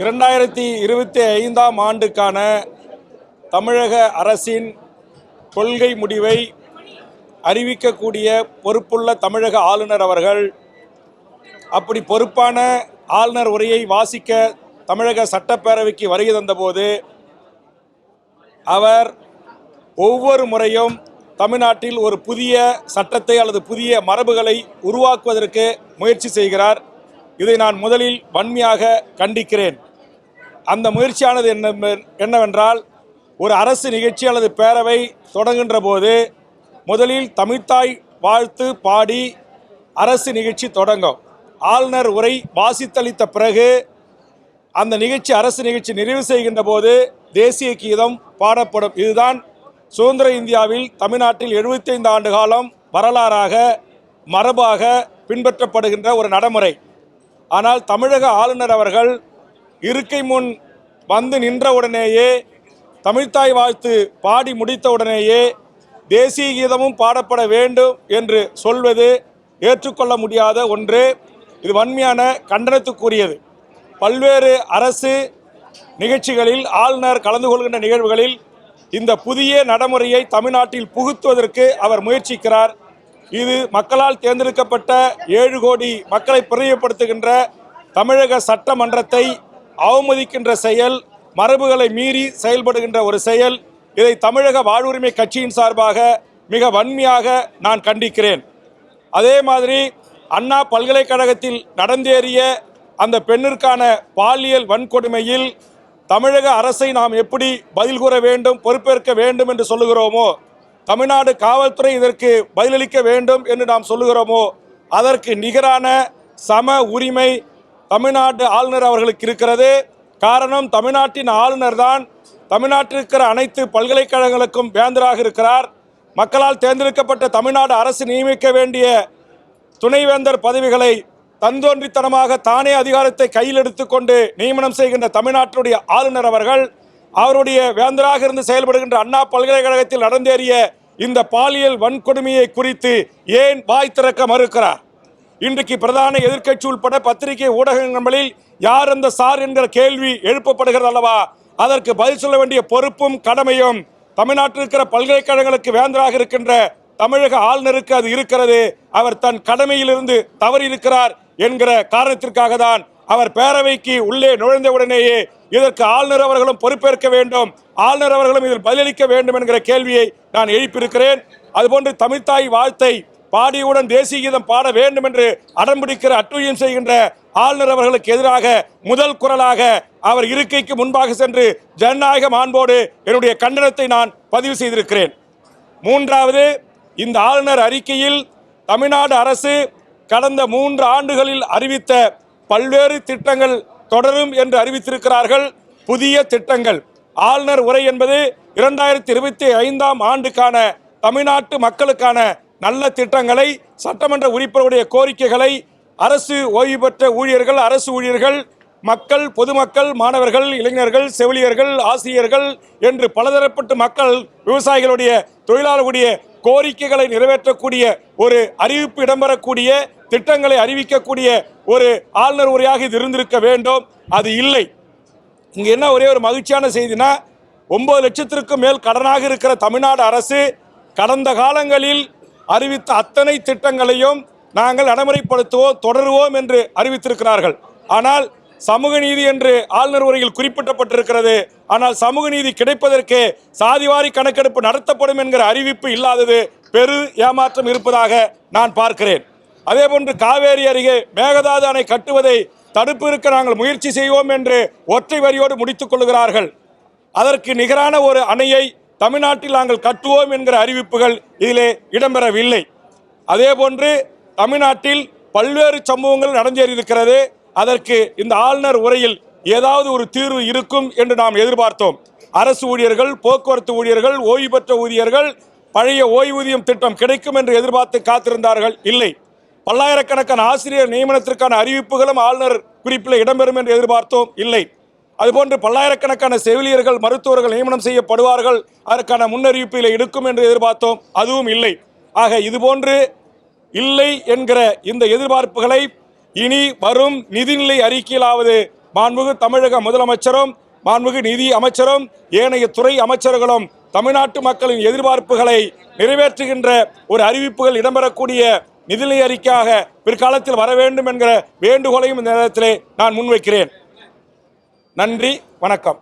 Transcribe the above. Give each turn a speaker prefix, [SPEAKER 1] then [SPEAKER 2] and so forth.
[SPEAKER 1] 2025ஆம் ஆண்டுக்கான தமிழக அரசின் கொள்கை முடிவை அறிவிக்கக்கூடிய பொறுப்புள்ள தமிழக ஆளுநர் அவர்கள் அப்படி பொறுப்பான ஆளுநர் உரையை வாசிக்க தமிழக சட்டப்பேரவைக்கு வருகை தந்தபோது அவர் ஒவ்வொரு முறையும் தமிழ்நாட்டில் ஒரு புதிய சட்டத்தை அல்லது புதிய மரபுகளை உருவாக்குவதற்கு முயற்சி செய்கிறார். இதை நான் முதலில் வன்மையாக கண்டிக்கிறேன். அந்த முயற்சியானது என்னவென்றால், ஒரு அரசு நிகழ்ச்சி அல்லது பேரவை தொடங்குகின்ற போது முதலில் தமிழ்த்தாய் வாழ்த்து பாடி அரசு நிகழ்ச்சி தொடங்கும். ஆளுநர் உரை வாசித்தளித்த பிறகு அந்த நிகழ்ச்சி அரசு நிகழ்ச்சி நிறைவு செய்கின்ற போது தேசிய கீதம் பாடப்படும். இதுதான் சுதந்திர இந்தியாவில் தமிழ்நாட்டில் 75 ஆண்டு காலம் வரலாறாக மரபாக பின்பற்றப்படுகின்ற ஒரு நடைமுறை. ஆனால் தமிழக ஆளுநர் அவர்கள் இருக்கை முன் வந்து நின்றவுடனேயே தமிழ்த்தாய் வாழ்த்து பாடி முடித்தவுடனேயே தேசிய கீதமும் பாடப்பட வேண்டும் என்று சொல்வது ஏற்றுக்கொள்ள முடியாத ஒன்று. இது வன்மையான கண்டனத்துக்குரியது. பல்வேறு அரசு நிகழ்ச்சிகளில் ஆளுநர் கலந்து கொள்கின்ற நிகழ்வுகளில் இந்த புதிய நடைமுறையை தமிழ்நாட்டில் புகுத்துவதற்கு அவர் முயற்சிக்கிறார். இது மக்களால் தேர்ந்தெடுக்கப்பட்ட 7 கோடி மக்களை பிரதிநிதிப்படுத்துகின்ற தமிழக சட்டமன்றத்தை அவமதிக்கின்ற செயல், மரபுகளை மீறி செயல்படுகின்ற ஒரு செயல். இதை தமிழக வாழ்வுரிமை கட்சியின் சார்பாக மிக வன்மையாக நான் கண்டிக்கிறேன். அதே மாதிரி அண்ணா பல்கலைக்கழகத்தில் நடந்தேறிய அந்த பெண்ணிற்கான பாலியல் வன்கொடுமையில் தமிழக அரசை நாம் எப்படி பதில் கூற வேண்டும், பொறுப்பேற்க வேண்டும் என்று சொல்லுகிறோமோ, தமிழ்நாடு காவல்துறை இதற்கு பதிலளிக்க வேண்டும் என்று நாம் சொல்லுகிறோமோ, அதற்கு நிகரான சம உரிமை தமிழ்நாடு ஆளுநர் அவர்களுக்கு இருக்கிறது. காரணம், தமிழ்நாட்டின் ஆளுநர் தான் தமிழ்நாட்டில் இருக்கிற அனைத்து பல்கலைக்கழகங்களுக்கும் வேந்தராக இருக்கிறார். மக்களால் தேர்ந்தெடுக்கப்பட்ட தமிழ்நாடு அரசு நியமிக்க வேண்டிய துணைவேந்தர் பதவிகளை தந்தோன்றித்தனமாக தானே அதிகாரத்தை கையில் எடுத்துக்கொண்டு நியமனம் செய்கின்ற தமிழ்நாட்டுடைய ஆளுநர் அவர்கள் அவருடைய வேந்தராக இருந்து செயல்படுகின்ற அண்ணா பல்கலைக்கழகத்தில் நடந்தேறிய இந்த பாலியல் வன்கொடுமையை குறித்து ஏன் வாய் திறக்க மறுக்கிறார்? இன்றைக்கு பிரதான எதிர்க்கட்சி உட்பட பத்திரிகை ஊடகங்களில் யார் அந்த சார் என்கிற கேள்வி எழுப்பப்படுகிறது அல்லவா? அதற்கு பதில் சொல்ல வேண்டிய பொறுப்பும் கடமையும் தமிழ்நாட்டில் இருக்கிற பல்கலைக்கழகங்களுக்கு வேந்தராக இருக்கின்ற தமிழக ஆளுநருக்கு அது இருக்கிறது. அவர் தன் கடமையிலிருந்து தவறி இருக்கிறார் என்கிற காரணத்திற்காக தான் அவர் பேரவைக்கு உள்ளே நுழைந்தவுடனேயே இதற்கு ஆளுநர் அவர்களும் பொறுப்பேற்க வேண்டும், ஆளுநர் அவர்களும் இதில் பதிலளிக்க வேண்டும் என்கிற கேள்வியை நான் எழுப்பியிருக்கிறேன். அதுபோன்று தமிழ்த்தாய் வாழ்த்தை பாடியுடன் தேசிய கீதம் பாட வேண்டும் என்று அடம்பிடிக்கிற அட்டுழியம் செய்கின்ற ஆளுநர் அவர்களுக்கு எதிராக முதல் குரலாக அவர் இருக்கைக்கு முன்பாக சென்று ஜனநாயக மாண்போடு என்னுடைய கண்டனத்தை நான் பதிவு செய்திருக்கிறேன். மூன்றாவது, இந்த ஆளுநர் அறிக்கையில் தமிழ்நாடு அரசு கடந்த 3 ஆண்டுகளில் அறிவித்த பல்வேறு திட்டங்கள் தொடரும் என்று அறிவித்திருக்கிறார்கள். புதிய திட்டங்கள். ஆளுநர் உரை என்பது 2025ஆம் ஆண்டுக்கான தமிழ்நாட்டு மக்களுக்கான நல்ல திட்டங்களை, சட்டமன்ற உறுப்பினருடைய கோரிக்கைகளை, அரசு ஓய்வு பெற்ற ஊழியர்கள், அரசு ஊழியர்கள், மக்கள், பொதுமக்கள், மாணவர்கள், இளைஞர்கள், செவிலியர்கள், ஆசிரியர்கள் என்று பலதரப்பட்ட மக்கள், விவசாயிகளுடைய, தொழிலாளர்களுடைய கோரிக்கைகளை நிறைவேற்றக்கூடிய ஒரு அறிவிப்பு இடம்பெறக்கூடிய திட்டங்களை அறிவிக்கக்கூடிய ஒரு ஆளுநர் உரையாக இது இருந்திருக்க வேண்டும். அது இல்லை. இங்கே என்ன ஒரே ஒரு மகிழ்ச்சியான செய்தினா, 9 லட்சத்திற்கும் மேல் கடனாக இருக்கிற தமிழ்நாடு அரசு கடந்த காலங்களில் அறிவித்த அத்தனை திட்டங்களையும் நாங்கள் நடைமுறைப்படுத்துவோம், தொடருவோம் என்று அறிவித்திருக்கிறார்கள். ஆனால் சமூக நீதி என்று ஆளுநர் உரையில் குறிப்பிடப்பட்டிருக்கிறது. ஆனால் சமூக நீதி கிடைப்பதற்கு சாதிவாரி கணக்கெடுப்பு நடத்தப்படும் என்கிற அறிவிப்பு இல்லாதது பெரு ஏமாற்றம் இருப்பதாக நான் பார்க்கிறேன். அதேபோன்று காவேரி அருகே மேகதாது அணை கட்டுவதை தடுப்பிற்கு நாங்கள் முயற்சி செய்வோம் என்று ஒற்றை வரியோடு முடித்துக் கொள்கிறார்கள். அதற்கு நிகரான ஒரு அணையை தமிழ்நாட்டில் நாங்கள் கட்டுவோம் என்கிற அறிவிப்புகள் இதிலே இடம்பெறவில்லை. அதேபோன்று தமிழ்நாட்டில் பல்வேறு சம்பவங்கள் நடந்தேறியிருக்கிறது. அதற்கு இந்த ஆளுநர் உரையில் ஏதாவது ஒரு தீர்வு இருக்கும் என்று நாம் எதிர்பார்த்தோம். அரசு ஊழியர்கள், போக்குவரத்து ஊழியர்கள், ஓய்வு பெற்ற ஊழியர்கள் பழைய ஓய்வூதியம் திட்டம் கிடைக்கும் என்று எதிர்பார்த்து காத்திருந்தார்கள். இல்லை. பல்லாயிரக்கணக்கான ஆசிரியர் நியமனத்திற்கான அறிவிப்புகளும் ஆளுநர் குறிப்பில் இடம்பெறும் என்று எதிர்பார்த்தோம். இல்லை. அதுபோன்று பல்லாயிரக்கணக்கான செவிலியர்கள், மருத்துவர்கள் நியமனம் செய்யப்படுவார்கள், அதற்கான முன்னறிவிப்பில் எடுக்கும் என்று எதிர்பார்த்தோம். அதுவும் இல்லை. ஆக இதுபோன்று இல்லை என்கிற இந்த எதிர்பார்ப்புகளை இனி வரும் நிதிநிலை அறிக்கையிலாவது மாண்புமிகு தமிழக முதலமைச்சரும் மாண்புமிகு நிதி அமைச்சரும் ஏனைய துறை அமைச்சர்களும் தமிழ்நாட்டு மக்களின் எதிர்பார்ப்புகளை நிறைவேற்றுகின்ற ஒரு அறிவிப்புகள் இடம்பெறக்கூடிய நிதிநிலை அறிக்கையாக பிற்காலத்தில் வர வேண்டும் என்கிற வேண்டுகோளையும் இந்த நேரத்திலே நான் முன்வைக்கிறேன். நன்றி, வணக்கம்.